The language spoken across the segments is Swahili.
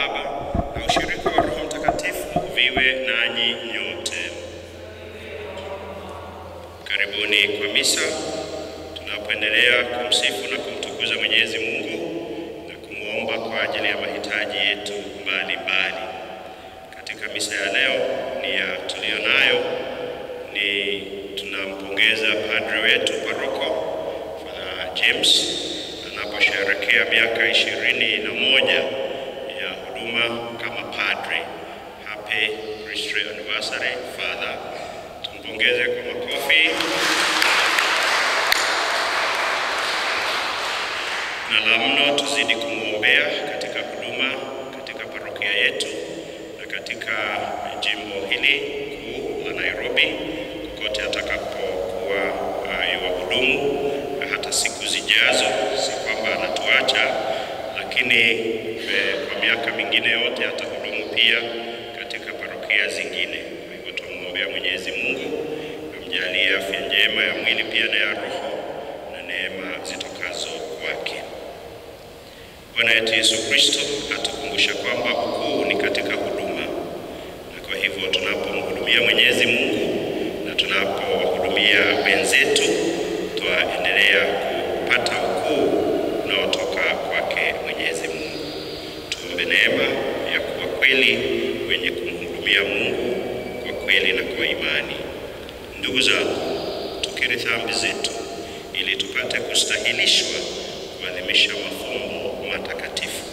Baba na ushirika wa Roho Mtakatifu viwe nanyi nyote. Karibuni kwa misa tunapoendelea kumsifu na kumtukuza Mwenyezi Mungu na kumuomba kwa ajili ya mahitaji yetu mbalimbali. Katika misa ya leo tulionayo ni tunampongeza padre wetu paroko Father James anaposherehekea miaka 21 ya huduma kama padre. Happy Priestly Anniversary Father. Tumpongeze kwa makofi. Na la mno tuzidi kumuombea katika huduma katika parokia yetu na katika jimbo hili kuu la Nairobi, kote atakapokuwa yuwahudumu hata siku zijazo. Si kwamba anatuacha, lakini kwa miaka mingine yote atahudumu pia katika parokia zingine. Kwa hivyo tumuombea Mwenyezi Mungu amjalie afya njema ya mwili pia na ya roho na neema zitokazo kwake. Bwana wetu Yesu Kristo atukumbusha kwamba ukuu ni katika huduma. Na kwa hivyo tunapomhudumia Mwenyezi Mungu na tunapowahudumia wenzetu, twaendelea kupata ukuu unaotoka kwake Mwenyezi Mungu. Tuombe neema ya kuwa kweli wenye kumhudumia Mungu kwa kweli na kwa imani. Ndugu zangu, tukiri dhambi zetu ili tupate kustahilishwa kuadhimisha mafumbo matakatifu.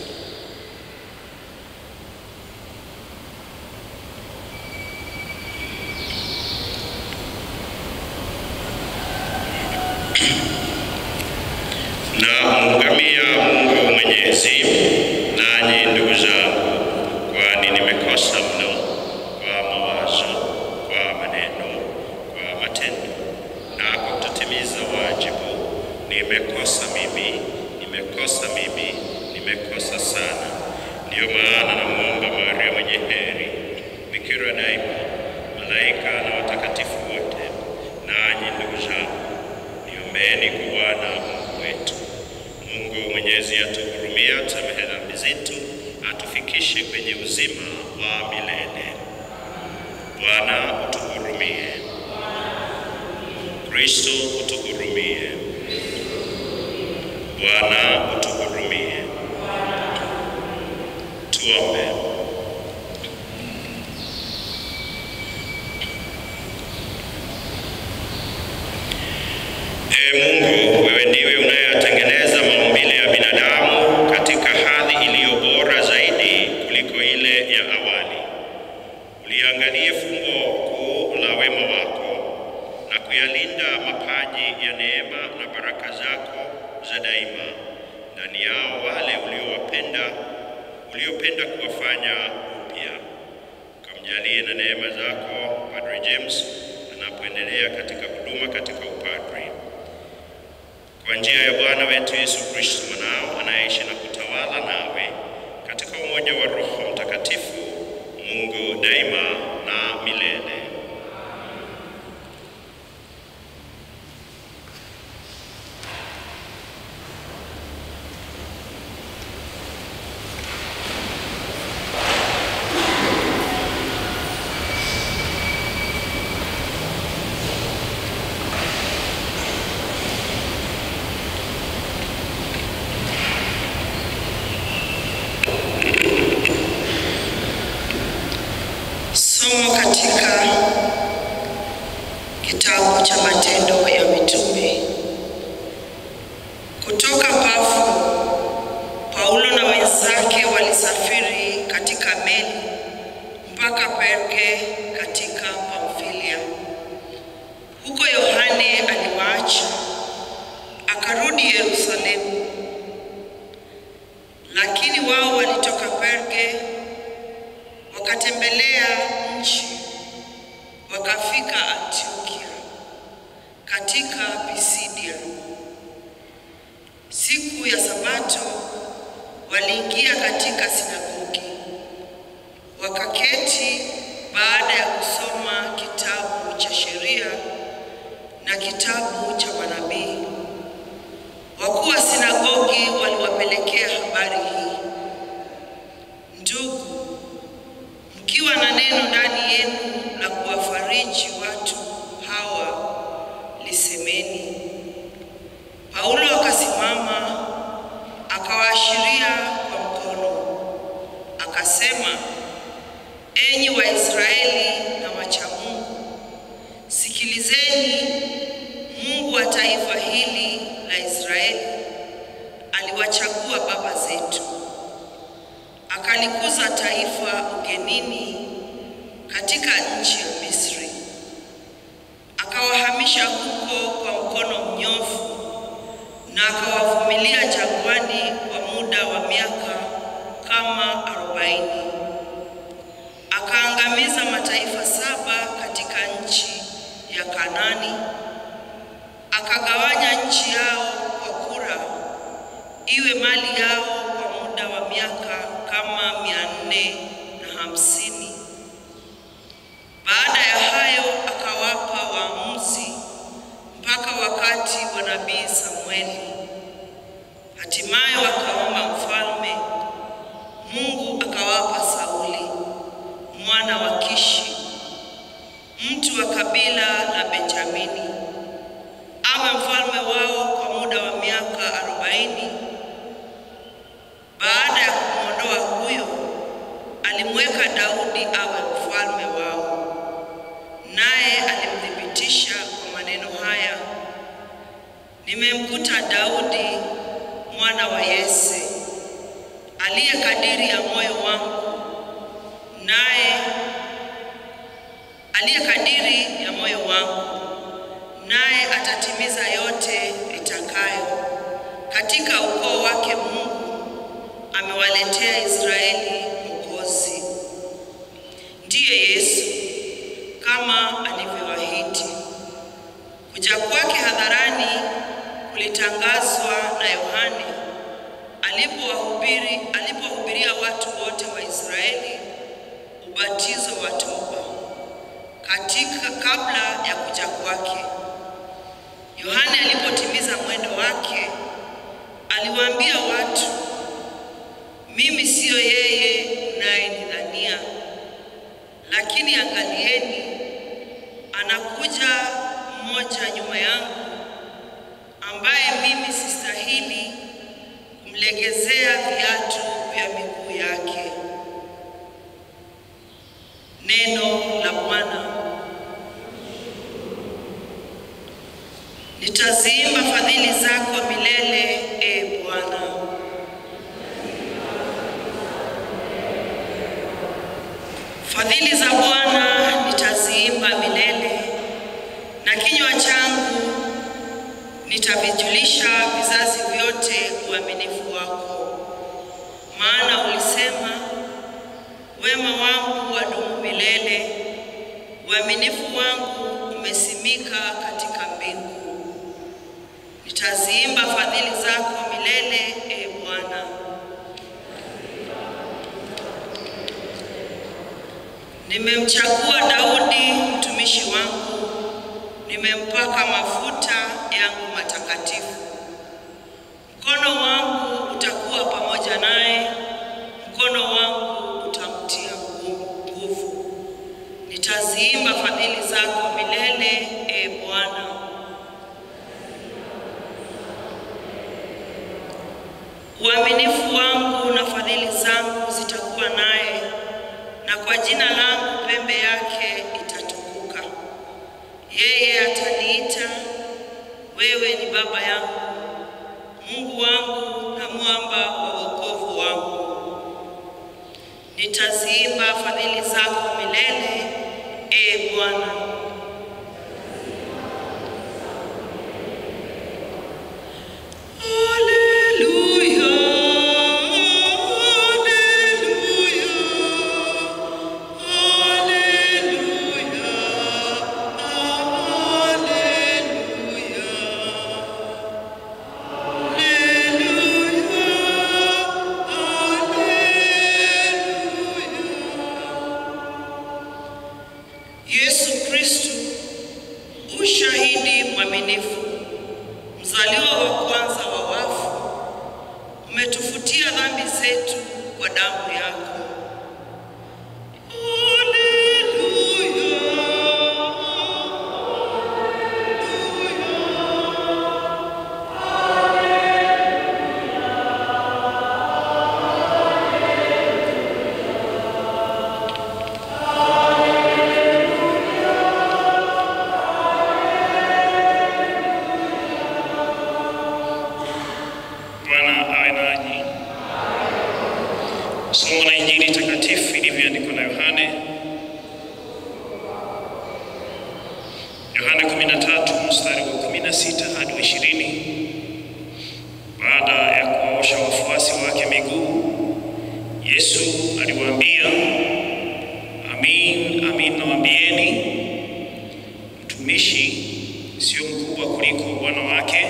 Na mungamia Mungu Mwenyezi, nanyi ndugu zangu, kwani nimekosa mno kwa mawazo, kwa maneno, kwa matendo na kwa kutimiza wajibu. Nimekosa mimi sana. Ndiyo maana namuomba Maria mwenye heri, Bikira daima, malaika na watakatifu wote, nanyi ndugu zangu, niombeeni kwa Bwana Mungu wetu. Mungu Mwenyezi atuhurumie, atusamehe dhambi zetu, atufikishe kwenye uzima wa milele. Bwana utuhurumie. Kristo utuhurumie. Bwana utuhurumie. Tuombe. Mungu, wewe ndiwe unayetengeneza maumbile ya binadamu katika hali iliyo bora zaidi kuliko ile ya awali. Uliangalie fumbo kuu la wema wako na kuyalinda mapaji ya neema na baraka zako za daima ndani yao wale uliopenda kuwafanya upya. Kamjalie na neema zako Padre James anapoendelea katika huduma katika upadre. Kwa njia ya Bwana wetu Yesu Kristo mwanao anayeishi na kutawala nawe katika umoja wa Roho Mtakatifu, Mungu daima na milele. Somo katika kitabu cha Matendo ya Mitume. Kutoka Pafo, Paulo na wenzake walisafiri katika meli mpaka Perge katika Pamfilia. Huko Yohane aliwaacha akarudi Yerusalemu. Lakini wao walitoka Perge wakatembelea nchi, wakafika Antiokia katika Pisidia. Siku ya Sabato waliingia katika sinagogi, wakaketi baada ya kusoma kitabu cha sheria na kitabu cha manabii. Wakuu wa sinagogi waliwapelekea habari hii: ndugu neno ndani yenu la kuwafariji watu hawa, lisemeni. Paulo akasimama, akawaashiria kwa mkono, akasema, enyi Waisraeli na wacha Mungu, sikilizeni. Mungu wa taifa hili la Israeli aliwachagua baba zetu, akalikuza taifa ugenini katika nchi ya Misri, akawahamisha huko kwa mkono mnyofu, na akawavumilia jangwani kwa muda wa miaka kama 40. Akaangamiza mataifa 7 katika nchi ya Kanaani, akagawanya nchi yao kwa kura iwe mali yao kwa muda wa miaka kama 450. Baada ya hayo akawapa waamuzi mpaka wakati wa nabii Samueli. Hatimaye wakaomba mfalme. Mungu akawapa Sauli mwana wa Kishi, mtu wa kabila la Benjamini, awe mfalme wao kwa muda wa miaka 40. Baada ya kumwondoa huyo, alimweka Daudi awe mfalme wao, naye alimthibitisha kwa maneno haya, nimemkuta Daudi mwana wa Yese, aliye kadiri ya moyo wangu, naye atatimiza yote nitakayo. Katika ukoo wake Mungu amewaletea Israeli mwokozi, ndiye Yesu, kama alivyoahidi. Kuja kwake hadharani kulitangazwa na Yohane alipowahubiria watu wote wa Israeli ubatizo wa toba kabla ya kuja kwake. Yohane alipotimiza mwendo wake, aliwaambia watu, mimi sio yeye mnayenidhania, lakini angalieni, anakuja mmoja nyuma yangu, ambaye mimi sistahili kumlegezea viatu vya miguu yake. Neno la Bwana. Nitaziimba fadhili zako milele, e Bwana. Fadhili za Bwana nitaziimba milele, na kinywa changu nitavijulisha vizazi vyote uaminifu wako. Maana ulisema, wema wangu wadumu milele, uaminifu wangu umesimika katika mbingu. Nitaziimba fadhili zako milele, e Bwana. Nimemchagua Daudi mtumishi wangu, nimempaka mafuta yangu matakatifu. Mkono wangu utakuwa pamoja naye, mkono wangu utamtia nguvu. Nitaziimba fadhili zako milele, e Bwana. Uaminifu wangu na fadhili zangu zitakuwa naye, na kwa jina langu pembe yake itatukuka. Yeye ataniita, wewe ni baba yangu, Mungu wangu na mwamba wa wokovu wangu. Nitaziimba fadhili zako milele, e Bwana. Yesu Kristo, ushahidi mwaminifu, mzaliwa wa kwanza wa wafu, umetufutia dhambi zetu kwa damu yako. Amen. Somo la Injili takatifu ilivyoandikwa na Yohane 13 mstari wa 16 hadi 20. Baada ya kuwaosha wafuasi wake miguu, Yesu aliwaambia, amin, amin nawaambieni, mtumishi sio mkubwa kuliko bwana wake,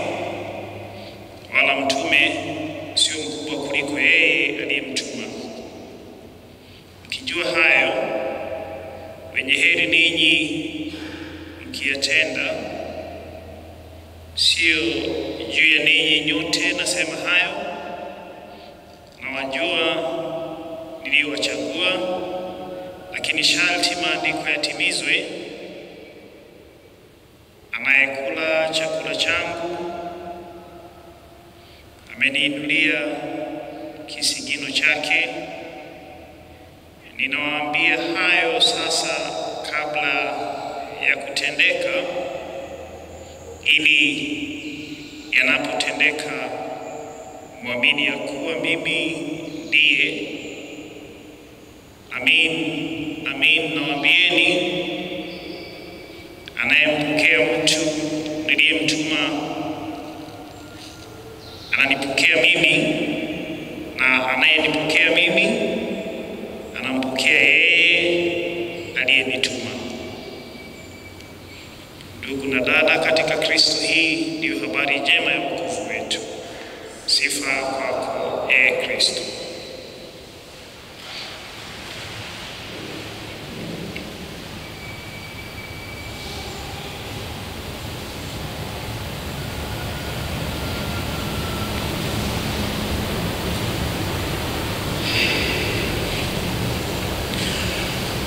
wala mtume sio mkubwa kuliko yeye aliyemtuma. Mkijua hayo, wenye heri ninyi mkiyatenda. Sio juu ya ninyi nyote nasema hayo, na wajua niliowachagua, lakini sharti maandiko yatimizwe. Anayekula chakula changu ameniinulia kisigino chake. Ninawaambia hayo sasa kabla ya kutendeka, ili yanapotendeka mwamini ya kuwa mimi ndiye. Amin, amin nawaambieni, anayempokea mtu niliyemtuma ananipokea mimi, na anayenipokea mimi anampokea yeye aliyenituma. Ndugu na dada katika Kristo, hii ndiyo habari njema ya wokovu wetu. Sifa kwako, Kristo.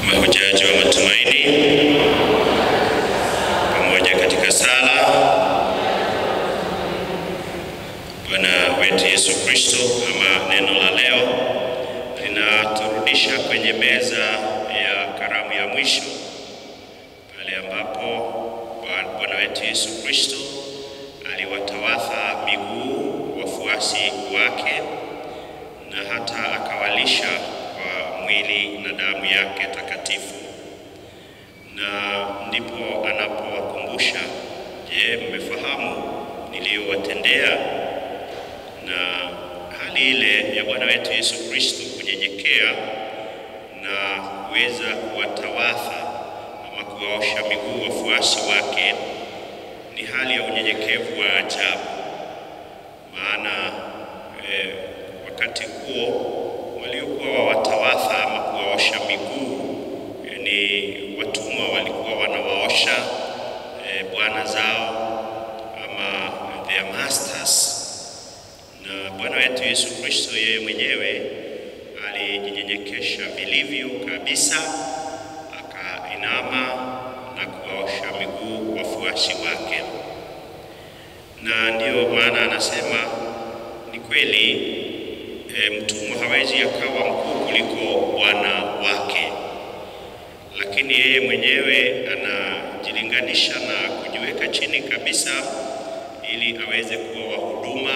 Mahujaji wa matumaini pamoja katika sala. Bwana wetu Yesu Kristo, ama neno la leo, linaturudisha kwenye meza ya karamu ya mwisho, pale ambapo Bwana wetu Yesu Kristo aliwatawadha miguu wafuasi wake na hata akawalisha kwa mwili na damu yake takatifu. Na ndipo anapowakumbusha, je, mmefahamu niliyowatendea? Na hali ile ya Bwana wetu Yesu Kristo kunyenyekea na kuweza kuwatawadha ama kuwaosha miguu wafuasi wake ni hali ya unyenyekevu wa ajabu. Maana wakati huo waliokuwa wawatawadha ama kuwaosha miguu ni watumwa, walikuwa wanawaosha bwana zao ama their masters. Na Bwana wetu Yesu Kristo yeye mwenyewe alijinyenyekesha vilivyo kabisa, akainama na kuwaosha miguu wafuasi wake. Na ndio maana anasema ni kweli mtumwa hawezi akawa mkuu kuliko bwana wake, lakini yeye mwenyewe anajilinganisha na kujiweka chini kabisa ili aweze kuwa wahuduma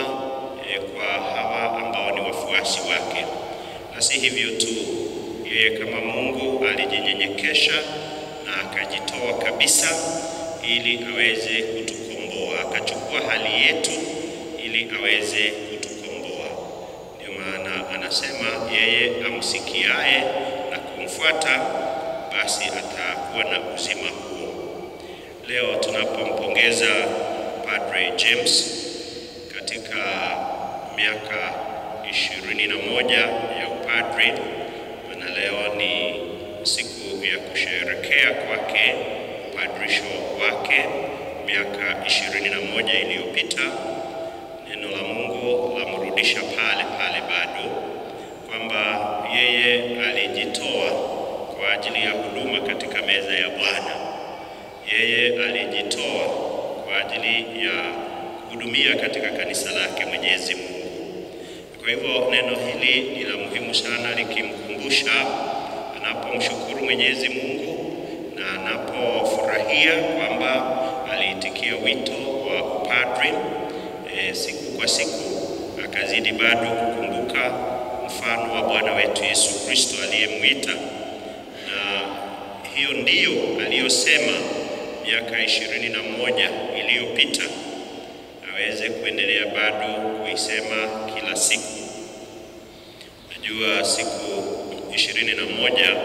kwa hawa ambao ni wafuasi wake. Na si hivyo tu, yeye kama Mungu alijinyenyekesha na akajitoa kabisa ili aweze kutukomboa, akachukua hali yetu ili aweze kutukomboa. Ndio maana anasema yeye amsikiaye na kumfuata basi atakuwa na uzima huo. Leo tunapompongeza Padre James katika miaka 21 ya upadre, na leo ni siku ya kusherehekea kwake upadrisho wake miaka 21 iliyopita. Neno la Mungu lamrudisha pale pale bado, kwamba yeye alijitoa kwa ajili ya huduma katika meza ya Bwana. Yeye alijitoa kwa ajili ya kuhudumia katika kanisa lake Mwenyezi Mungu. Kwa hivyo neno hili ni la muhimu sana, likimkumbusha anapomshukuru Mwenyezi Mungu na anapofurahia kwamba aliitikia wito wa upadre siku kwa siku, akazidi bado kukumbuka mfano wa Bwana wetu Yesu Kristo aliyemuita, na hiyo ndiyo aliyosema miaka 21 iliyopita, aweze kuendelea bado kuisema kila siku. Najua siku 21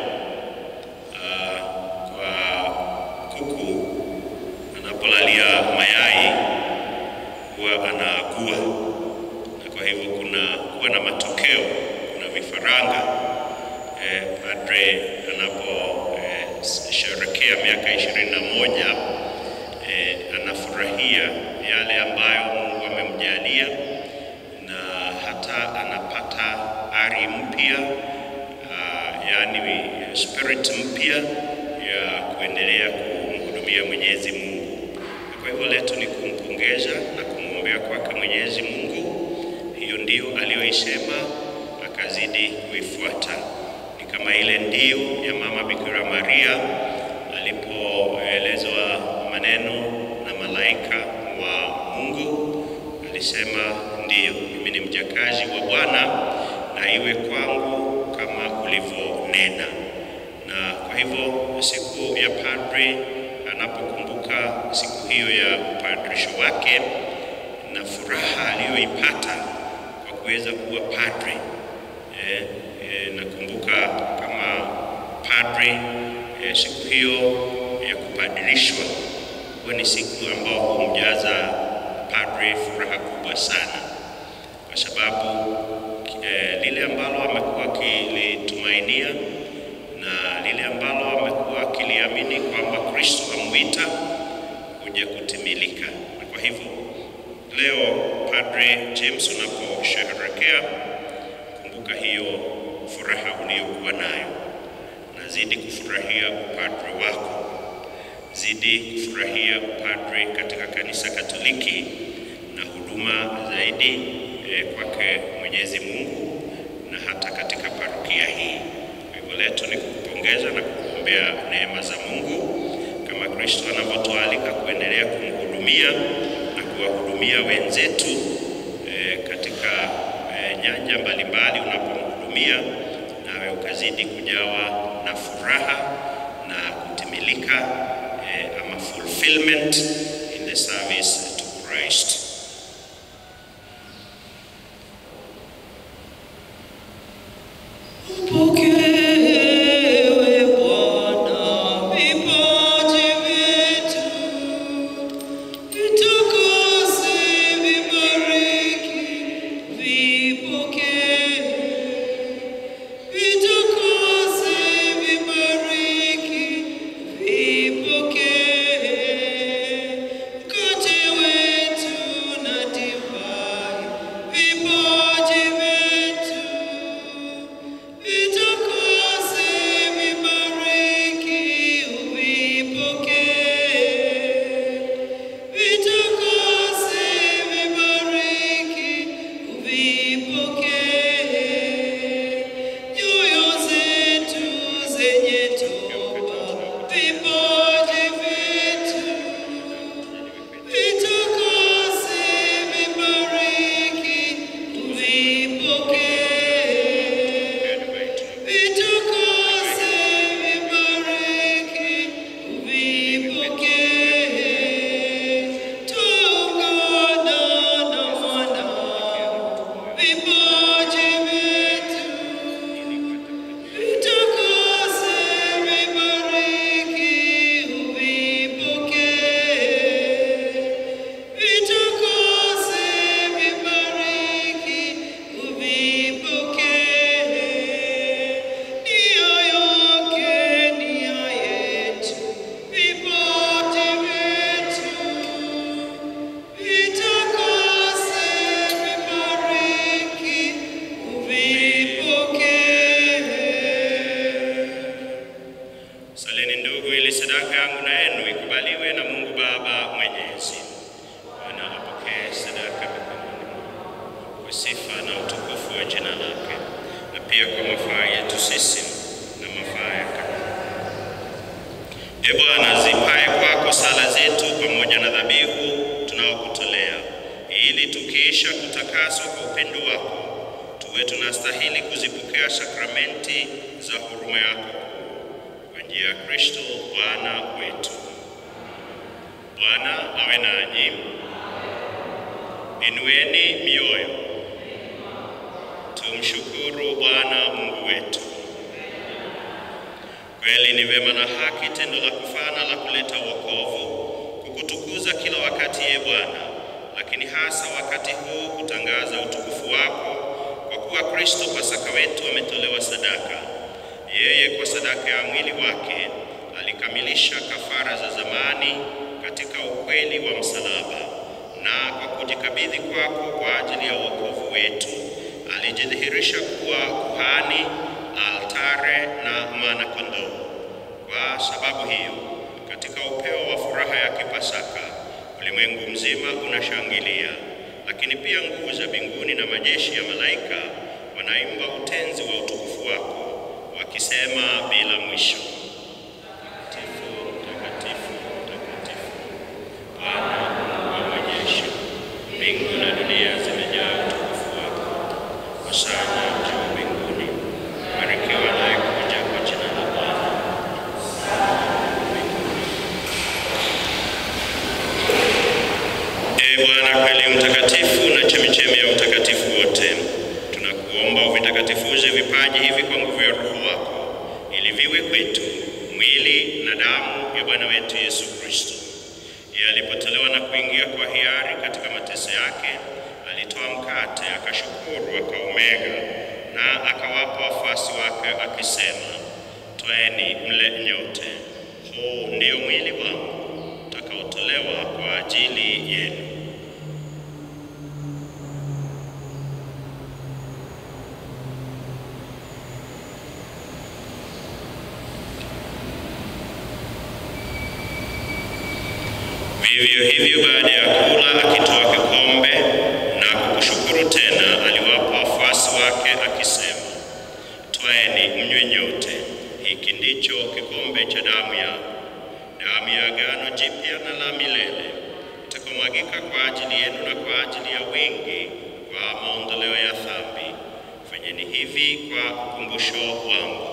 kwa kuku anapolalia mayai huwa anakuwa, na kwa hivyo kuwa na matokeo, kuna vifaranga. Padre anaposherehekea miaka 21 anafurahia yale ambayo Mungu amemjalia, na hata anapata ari mpya, yani spirit mpya ya kuendelea kumhudumia Mwenyezi Mungu. Kwa hivyo letu ni kumpongeza na kumwombea kwake Mwenyezi Mungu. Hiyo ndio aliyoisema, akazidi kuifuata. Ni kama ile ndio ya Mama Bikira Maria alipoelezwa maneno na malaika wa Mungu, alisema ndio, mimi ni mjakazi wa Bwana, na iwe kwangu kama ulivyonena. Na kwa hivyo siku ya padre, anapokumbuka siku hiyo ya upadrisho wake na furaha aliyoipata kwa kuweza kuwa padre, nakumbuka kama padre, siku hiyo ya kupadrishwa huwa ni siku ambayo humjaza padre furaha kubwa sana, kwa sababu lile ambalo amekuwa akilitumainia na lile ambalo amekuwa akiliamini kwamba Kristo amuita kuja kutimilika. Na kwa hivyo leo Padre James unaposherehekea, kumbuka hiyo furaha uliyokuwa nayo, na zidi kufurahia upadre wako, zidi kufurahia upadre katika kanisa Katoliki na huduma zaidi kwake Mwenyezi Mungu, na hata katika parokia hii. Kwa hivyo letu ni kukupongeza na kukuombea neema za Mungu, kama Kristo anavyotualika kuendelea kumhudumia na kuwahudumia wenzetu katika nyanja mbalimbali. Unapomhudumia nawe ukazidi kujawa na furaha na kutimilika, ama fulfillment in the service to Christ. Bwana, zipae kwako sala zetu pamoja na dhabihu tunaokutolea, ili tukiisha kutakaswa kwa upendo wako tuwe tunastahili kuzipokea sakramenti za huruma yako kwa njia ya Kristo Bwana wetu. Bwana awe nanyi. Inueni mioyo. Tumshukuru Bwana Mungu wetu. Kweli ni wema na haki tendo la kufana la kuleta wokovu, kukutukuza kila wakati ye Bwana, lakini hasa wakati huu kutangaza utukufu wako, kwa kuwa Kristo Pasaka wetu ametolewa sadaka. Yeye kwa sadaka ya mwili wake alikamilisha kafara za zamani katika ukweli wa msalaba, na kwa kujikabidhi kwako kwa ajili ya wokovu wetu alijidhihirisha kuwa kuhani, altare na mwana-kondoo. Kwa sababu hiyo, katika upeo wa furaha ya Kipasaka, ulimwengu mzima unashangilia, lakini pia nguvu za mbinguni na majeshi ya malaika wanaimba utenzi wa utukufu wako, wakisema bila mwisho: Mtakatifu, mtakatifu, mtakatifu, Bwana wa majeshi, mbingu na dunia zimejaa utukufu wako. Hosana juu mbinguni, barikiwa anayekuja kwa jina la Bwana. Ee Bwana kweli mtakatifu na chemichemi ya utakatifu wote, tunakuomba uvitakatifuze vipaji hivi kwa nguvu ya Roho wako, ili viwe kwetu mwili na damu ya Bwana wetu Yesu Kristo. Yeye alipotolewa na kuingia kwa hiari katika mateso yake, alitoa mkate, akashukuru, akaumega na akawapa wafuasi wake akisema: Twaeni mle nyote, huu ndio mwili wangu utakaotolewa kwa ajili yenu. Vivyo hivyo baada ya kula, akitoa kikombe na kukushukuru tena, aliwapa wafuasi wake akisema: Twaeni mnywe nyote, hiki ndicho kikombe cha damu yangu, damu ya agano jipya na la milele, itakomwagika kwa ajili yenu na kwa ajili ya wengi kwa maondoleo ya dhambi. Fanyeni hivi kwa ukumbusho wangu.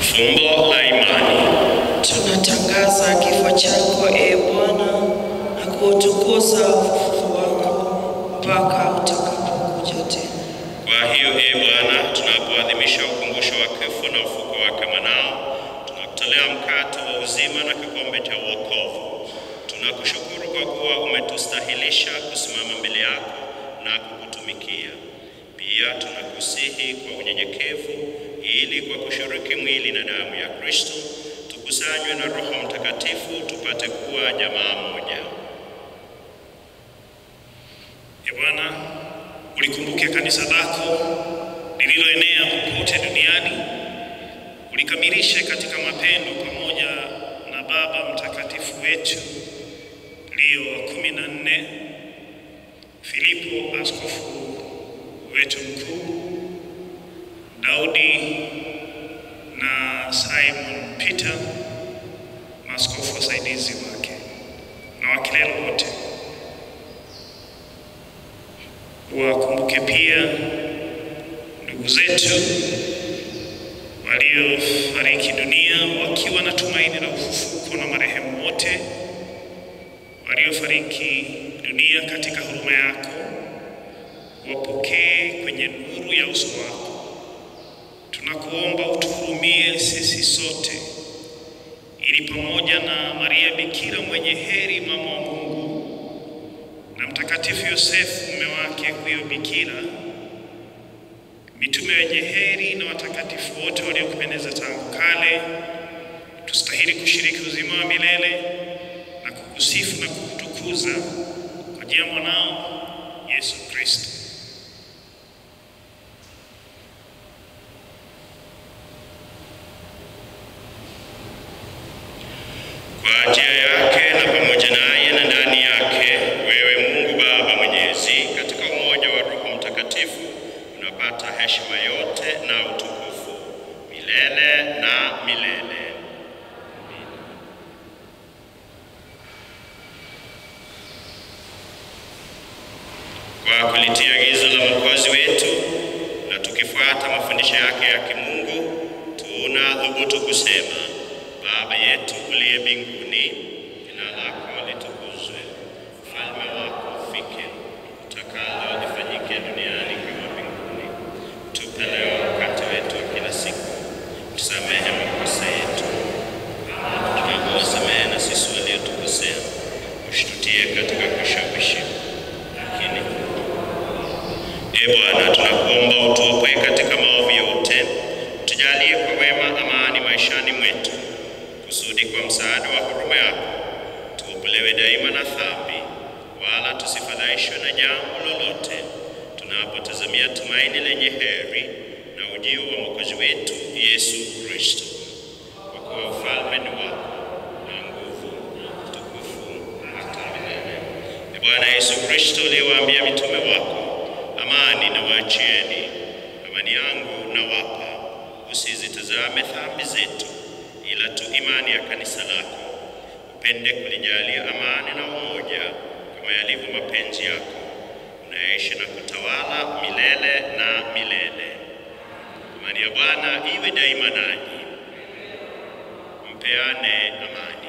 Fumbo la imani. Tunatangaza kifo chako e Bwana, na kuutukuza ufufuo wako mpaka utakapokuja tena. Kwa hiyo e Bwana, tunapoadhimisha ukumbusho wa kifo na ufufuo wake mwanao, tunakutolea mkate wa uzima na kikombe cha wokovu. Tunakushukuru kwa kuwa umetustahilisha kusimama mbele yako na kukutumikia. Pia tunakusihi kwa unyenyekevu, ili kwa kushiriki mwili na damu ya Kristo tukusanywe na Roho Mtakatifu tupate kuwa jamaa moja. Ee Bwana, ulikumbuke kanisa lako lililoenea popote duniani, ulikamilishe katika mapendo pamoja na Baba Mtakatifu wetu Leo wa 14, Filipo askofu wetu mkuu, Daudi na Simon Peter maaskofu wasaidizi wake, na wakilelo wote. Wakumbuke pia ndugu zetu waliofariki dunia wakiwa na tumaini la ufufuko, na marehemu wote waliofariki dunia katika huruma yako, wapokee kwenye nuru ya uso wako. Tunakuomba utuhurumie sisi sote, ili pamoja na Maria Bikira mwenye heri mama wa Mungu na Mtakatifu Yosefu mume wake huyo Bikira, mitume wenye heri na watakatifu wote waliokupendeza tangu kale, tustahili kushiriki uzima wa milele na kukusifu na kukutukuza kwa njia ya mwanao Yesu Kristo. Kwa njia yake na pamoja naye na ndani yake, wewe Mungu Baba Mwenyezi, katika umoja wa Roho Mtakatifu, unapata heshima yote na yake ya kimungu, tunathubutu kusema: Baba yetu uliye mbinguni, jina lako litukuzwe, ufalme wako ufike, utakalo lifanyike duniani kama mbinguni. Tupe leo mkate wetu wa kila siku, tusamehe makosa yetu kama tunavyowasamehe na sisi waliotukosea, usitutie katika kushawishi, lakini Bwana, tunakuomba utuokoe katika maovu yote, tujalie kwa wema amani maishani mwetu, kusudi kwa msaada wa huruma yako tuokolewe daima na dhambi, wala tusifadhaishwe na jambo lolote, tunapotazamia tumaini lenye heri na ujio wa Mwokozi wetu Yesu Kristo. Kwa kuwa ufalme ni wako na nguvu na utukufu hata milele. Bwana Yesu Kristo aliwaambia mitume wako: amani na waachieni, amani yangu na wapa, usizitazame dhambi zetu, ila tu imani ya kanisa lako. Upende kulijalia amani na umoja kama yalivyo mapenzi yako, unaishi na kutawala milele na milele. Amani ya Bwana iwe daima nanyi. Mpeane amani.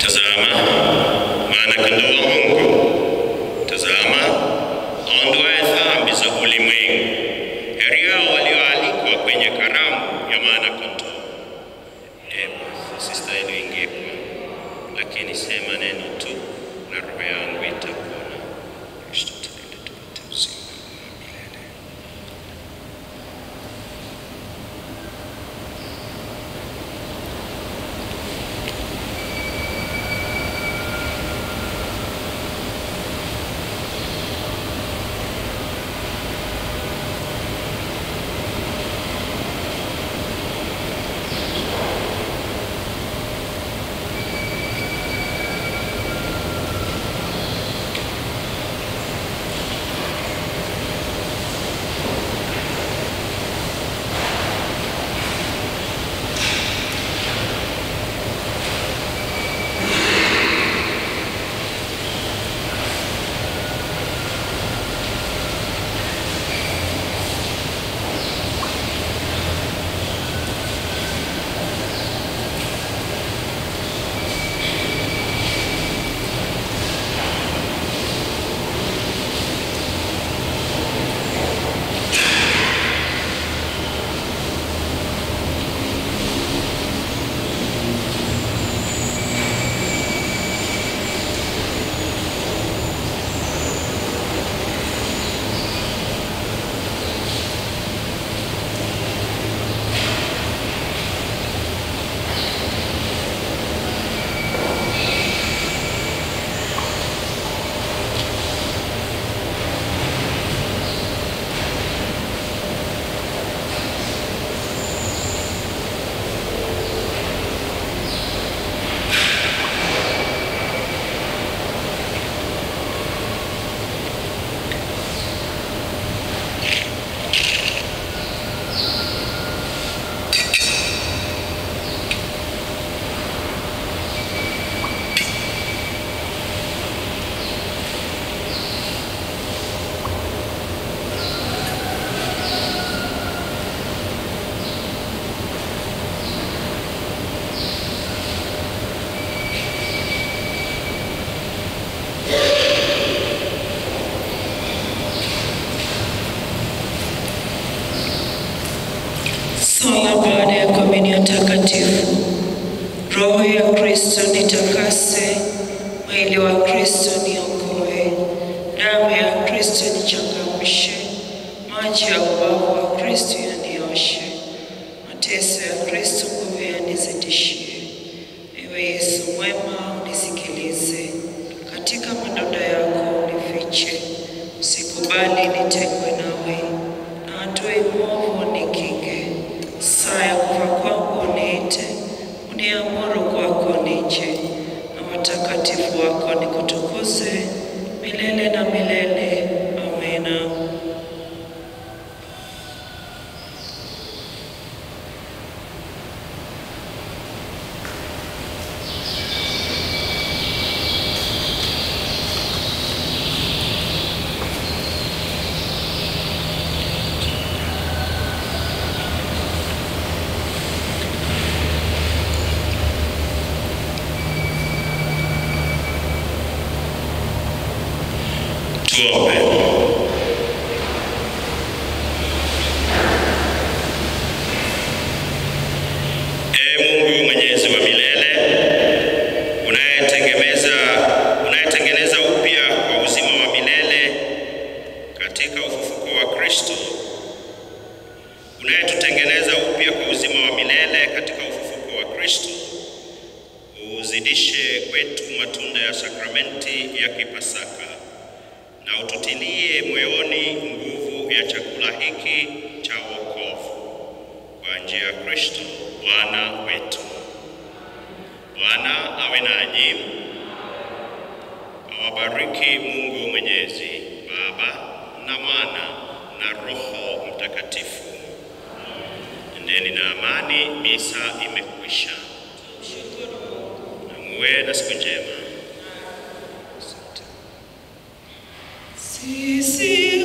Tazama, maana kondoo wa Mungu. Tazama, aondoaye dhambi za ulimwengu. Heri hao walioalikwa kwenye karamu ya mwana-kondoo. Sistahili uingie kwangu, lakini sema neno tu na roho yangu itapona. Kristo tulinde tupate uzima wa milele. Sala baada ya komunio takatifu. Roho ya Kristo nitakase, mwili wa Kristo niokoe, damu ya Kristo nichangamshe, Maji ya ubavu wa Kristo yanioshe, mateso ya Kristo nguvu yanizidishie. Ewe Yesu mwema, unisikilize, katika madonda yako unifiche. Usikubali nitengwe nawe, na adui mwovu nikinge. Saa ya kufa kwangu uniite, uniamuru kwako nije, na watakatifu wako nikutukuze milele na milele. Amina. Tuombe. Ee Mungu Mwenyezi wa milele, unayetengeneza upya kwa uzima wa milele katika ufufuko wa Kristo, unayetutengeneza upya kwa uzima wa milele katika ufufuko wa Kristo, uzidishe kwetu matunda ya sakramenti ya Kipasaka, na ututilie moyoni nguvu ya chakula hiki cha wokovu, kwa njia ya Kristo Bwana wetu. Bwana awe nanyi. Awabariki Mungu Mwenyezi, Baba na Mwana na Roho Mtakatifu. Endeni na amani, misa imekwisha. Na muwe na siku njema. Sisi